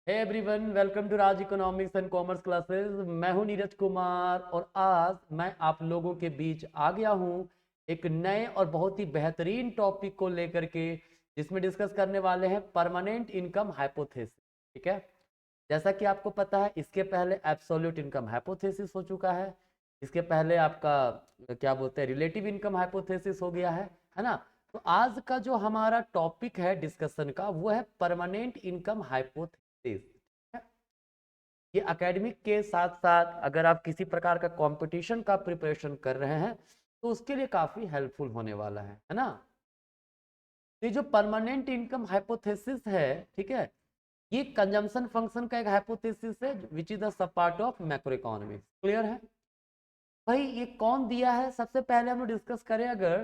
Hey everyone, welcome to Raj economics and commerce classes. मैं हूं नीरज कुमार और आज मैं आप लोगों के बीच आ गया हूं एक नए और बहुत ही बेहतरीन टॉपिक को लेकर के, जिसमें डिस्कस करने वाले हैं परमानेंट इनकम हाइपोथेसिस। ठीक है, जैसा कि आपको पता है इसके पहले एब्सोल्यूट इनकम हाइपोथेसिस हो चुका है, इसके पहले आपका क्या बोलते हैं रिलेटिव इनकम हाइपोथेसिस हो गया है ना। तो आज का जो हमारा टॉपिक है डिस्कशन का वो है परमानेंट इनकम हाइपोथेसिस। ये एकेडमिक के साथ साथ अगर आप किसी प्रकार का कंपटीशन का प्रिपरेशन कर रहे हैं तो उसके लिए काफी हेल्पफुल होने वाला है ना। ये जो परमानेंट इनकम हाइपोथेसिस है, ठीक है, ये कंजम्पशन फंक्शन का एक हाइपोथेसिस है which is the sub part of macro economics. Clear है भाई? ये कौन दिया है? सबसे पहले हम लोग डिस्कस करें अगर,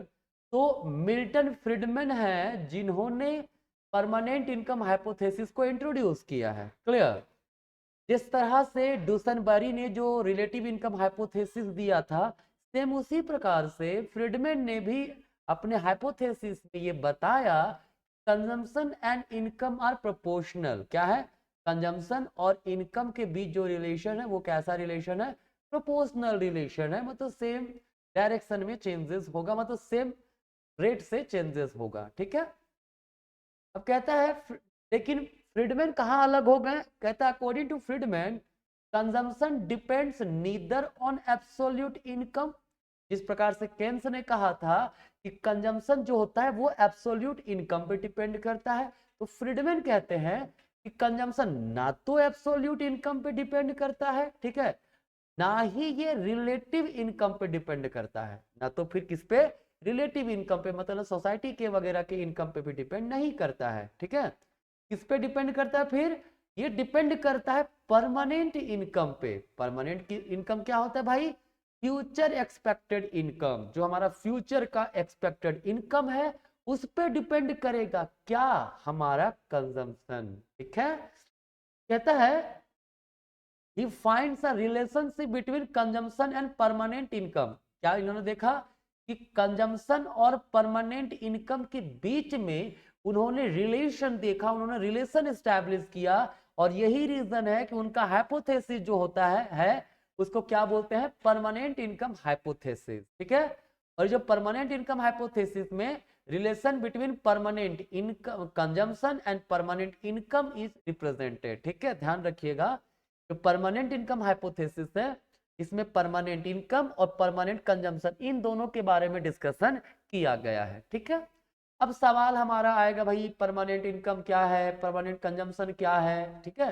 तो मिल्टन फ्रीडमैन है जिन्होंने परमानेंट इनकम हाइपोथेसिस को इंट्रोड्यूस किया है। क्लियर? जिस तरह से डूसनबरी ने जो रिलेटिव इनकम हाइपोथेसिस दिया था, सेम उसी प्रकार से फ्रीडमैन ने भी अपने हाइपोथेसिस में ये बताया consumption and income are proportional. क्या है? कंजम्पशन और इनकम के बीच जो रिलेशन है वो कैसा रिलेशन है? प्रोपोर्शनल रिलेशन है, मतलब सेम डायरेक्शन में चेंजेस होगा, मतलब सेम रेट से चेंजेस होगा। ठीक है, अब कहता है लेकिन फ्रीडमैन कहाँ अलग हो गए? कहता है according to Friedman consumption depends neither on absolute income. जिस प्रकार से केन्स ने कहा था कि कंजम्पशन जो होता है वो एब्सोल्यूट इनकम पे डिपेंड करता है, तो फ्रीडमैन कहते हैं कि कंजम्पशन ना तो एब्सोल्यूट इनकम पे डिपेंड करता है, ठीक है, ना ही ये रिलेटिव इनकम पे डिपेंड करता है। ना तो फिर किस पे? रिलेटिव इनकम पे, मतलब सोसाइटी के वगैरह के इनकम पे भी डिपेंड नहीं करता है। ठीक है, किस पे डिपेंड करता है फिर? ये डिपेंड करता है परमानेंट इनकम पे। परमानेंट की इनकम क्या होता है भाई? Future expected income. जो हमारा फ्यूचर का एक्सपेक्टेड इनकम है उस पे डिपेंड करेगा क्या? हमारा कंजम्पशन। ठीक है, कहता है he finds a relationship between consumption and permanent income। क्या इन्होंने देखा कि कंजम्पशन और परमानेंट इनकम के बीच में उन्होंने रिलेशन देखा, उन्होंने रिलेशन एस्टैब्लिश किया, और यही रीजन है कि उनका हाइपोथेसिस जो होता है उसको क्या बोलते हैं? Permanent income hypothesis. ठीक है, और जो परमानेंट इनकम हाइपोथेसिस में relation between permanent income consumption and permanent income is represented. ठीक है, ध्यान रखिएगा जो परमानेंट इनकम हाइपोथेसिस है इसमें परमानेंट इनकम और परमानेंट कंजम्पशन इन दोनों के बारे में डिस्कशन किया गया है। ठीक है, अब सवाल हमारा आएगा भाई परमानेंट इनकम क्या है, परमानेंट कंजम्पशन क्या है? ठीक है,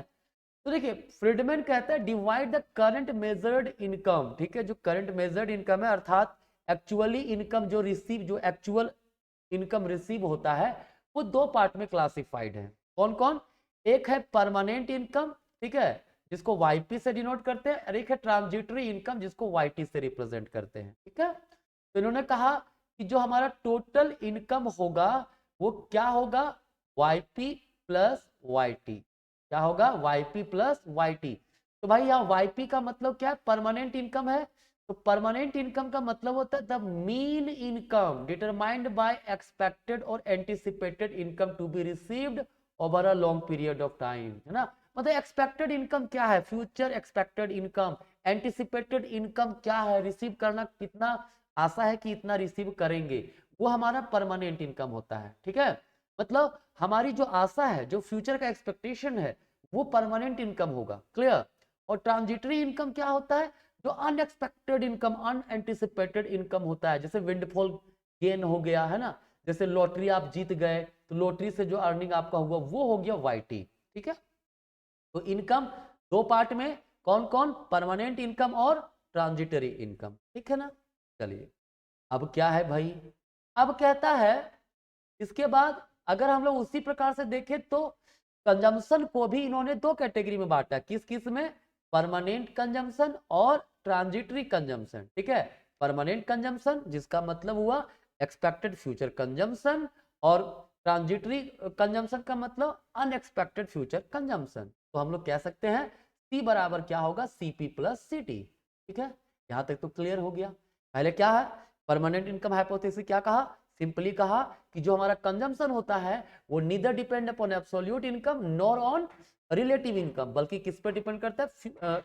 तो देखिए फ्रीडमैन कहता है divide the current measured income. ठीक है, जो करंट मेजर्ड इनकम है अर्थात एक्चुअली इनकम जो रिसीव, जो एक्चुअल इनकम रिसीव होता है, वो दो पार्ट में क्लासिफाइड है। कौन कौन? एक है परमानेंट इनकम, ठीक है, जिसको वाईपी से डिनोट करते हैं, और एक है ट्रांजिटरी इनकम जिसको वाईटी से रिप्रेजेंट करते हैं। ठीक है, तो इन्होंने कहा कि जो हमारा टोटल इनकम होगा वो क्या होगा? YP plus YT. क्या होगा? YP plus YT. तो भाई यहाँ वाईपी का मतलब क्या है? परमानेंट इनकम है, तो परमानेंट इनकम का मतलब होता है the mean income determined by expected और anticipated income to be received over a long period of time, है ना। मतलब एक्सपेक्टेड इनकम क्या है? Future expected income. Anticipated income क्या है? रिसीव करना कितना आशा है कि इतना रिसीव करेंगे, वो हमारा परमानेंट इनकम होता है। ठीक है, मतलब हमारी जो आशा है, जो फ्यूचर का एक्सपेक्टेशन है, वो परमानेंट इनकम होगा। क्लियर? और ट्रांजिटरी इनकम क्या होता है? जो अनएक्सपेक्टेड इनकम, अनएंटिसिपेटेड इनकम होता है, जैसे विंडफॉल गेन हो गया, है ना, जैसे लॉटरी आप जीत गए तो लॉटरी से जो अर्निंग आपका हुआ वो हो गया वाईटी। ठीक है, तो इनकम दो पार्ट में, कौन कौन? परमानेंट इनकम और ट्रांजिटरी इनकम। ठीक है ना। चलिए, अब क्या है भाई? अब कहता है इसके बाद अगर हम लोग उसी प्रकार से देखें तो कंजम्पशन को भी इन्होंने दो कैटेगरी में बांटा। किस किस में? परमानेंट कंजम्पशन और ट्रांजिटरी कंजम्पशन। ठीक है, परमानेंट कंजम्पशन जिसका मतलब हुआ एक्सपेक्टेड फ्यूचर कंजम्पशन, और ट्रांजिटरी कंजम्पशन का मतलब अनएक्सपेक्टेड फ्यूचर कंजम्पशन। तो हम लोग कह सकते हैं सी बराबर क्या होगा? सीपी प्लस सीटी। ठीक है, यहां तक तो क्लियर हो गया। पहले क्या है? परमानेंट इनकम हाइपोथेसिस क्या कहा? सिंपली कहा कि जो हमारा कंजम्पशन होता है वो neither depend upon absolute income nor on relative income, बल्कि किस पे डिपेंड करता है,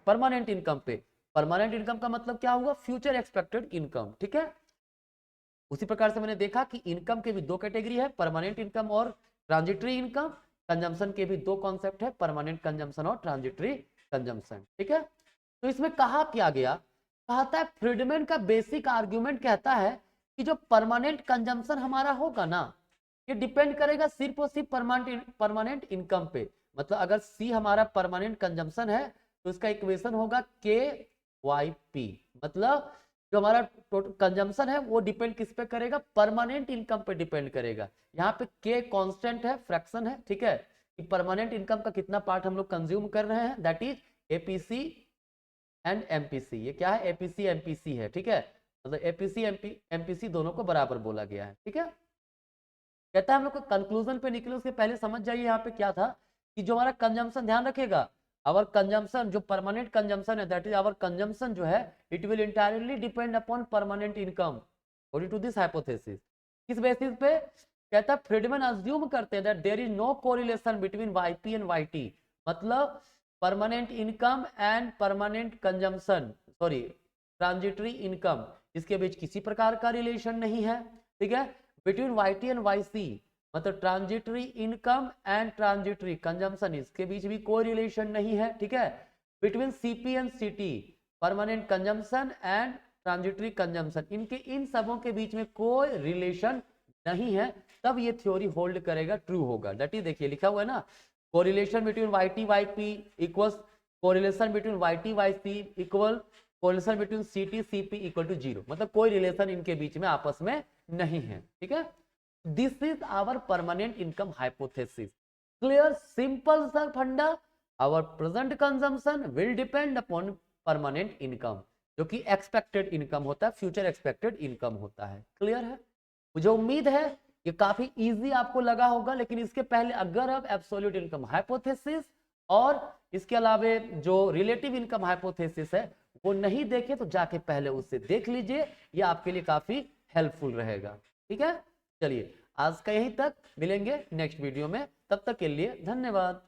परमानेंट इनकम पे। परमानेंट इनकम का मतलब क्या हुआ, फ्यूचर एक्सपेक्टेड इनकम, ठीक है। उसी प्रकार से मैंने देखा कि इनकम के भी दो कैटेगरी है, परमानेंट इनकम और ट्रांजिटरी इनकम। कंजम्पशन के भी दो कॉन्सेप्ट है, परमानेंट कंजम्पशन और ट्रांजिटरी कंजम्पशन, ठीक है। तो इसमें कहा क्या गया, कहता है फ्रीडमैन का बेसिक आर्ग्यूमेंट कहता है कि जो परमानेंट कंजम्पशन हमारा होगा ना, ये डिपेंड करेगा सिर्फ और सिर्फ परमानेंट इनकम पे। मतलब अगर सी हमारा परमानेंट कंजम्पशन है तो इसका इक्वेशन होगा के वाई पी। मतलब जो हमारा टोटल कंजम्पशन है वो डिपेंड किस पे करेगा, परमानेंट इनकम पे डिपेंड करेगा। यहाँ पे के कांस्टेंट है, फ्रैक्शन है, ठीक है, कि परमानेंट इनकम का कितना पार्ट हम लोग कंज्यूम कर रहे हैं, that is APC and MPC. ये क्या है, एपीसी एमपीसी है, ठीक है। मतलब एपीसी एमपीसी दोनों को बराबर बोला गया है, ठीक है। कहता है हम लोग को कंक्लूजन पे निकले उसके पहले समझ जाइए यहाँ पे क्या था, कि जो हमारा कंजम्पशन, ध्यान रखेगा, आवर कंजम्पशन जो परमानेंट कंजम्पशन है, दैट इज आवर कंजम्पशन जो है it will entirely depend upon permanent income according to this hypothesis. किस बेसिस पे, कहता है फ्रीडमैन अज्यूम करते हैं that there is no correlation between Y P and Y T. मतलब permanent income and permanent consumption, sorry transitory income, इसके बीच किसी प्रकार का रिलेशन नहीं है, ठीक है। बिटवीन वाईटी एंड वाईसी, मतलब transitory income and transitory consumption, इसके बीच भी कोई रिलेशन नहीं है, ठीक है। बिटवीन सीपी एंड सीटी, permanent consumption and transitory consumption, इनके इन सबों के बीच में कोई रिलेशन नहीं है, तब ये थ्योरी होल्ड करेगा, ट्रू होगा। दैट इज, देखिए लिखा हुआ है ना, correlation between YT YP equals correlation between YT YC equal correlation between CT CP equal to 0। मतलब कोई रिलेशन इनके बीच में आपस में नहीं है, ठीक है। This is our permanent income hypothesis. Clear, simple सा funda, our present consumption will depend upon permanent income, जो कि एक्सपेक्टेड इनकम होता है, फ्यूचर एक्सपेक्टेड इनकम होता है। क्लियर है, मुझे उम्मीद है ये काफी इजी आपको लगा होगा। लेकिन इसके पहले अगर आप एब्सोल्यूट इनकम हाइपोथेसिस और इसके अलावे जो रिलेटिव इनकम हाइपोथेसिस है वो नहीं देखे तो जाके पहले उससे देख लीजिए, ये आपके लिए काफी हेल्पफुल रहेगा, ठीक है। चलिए आज का यहीं तक, मिलेंगे नेक्स्ट वीडियो में, तब तक के लिए धन्यवाद।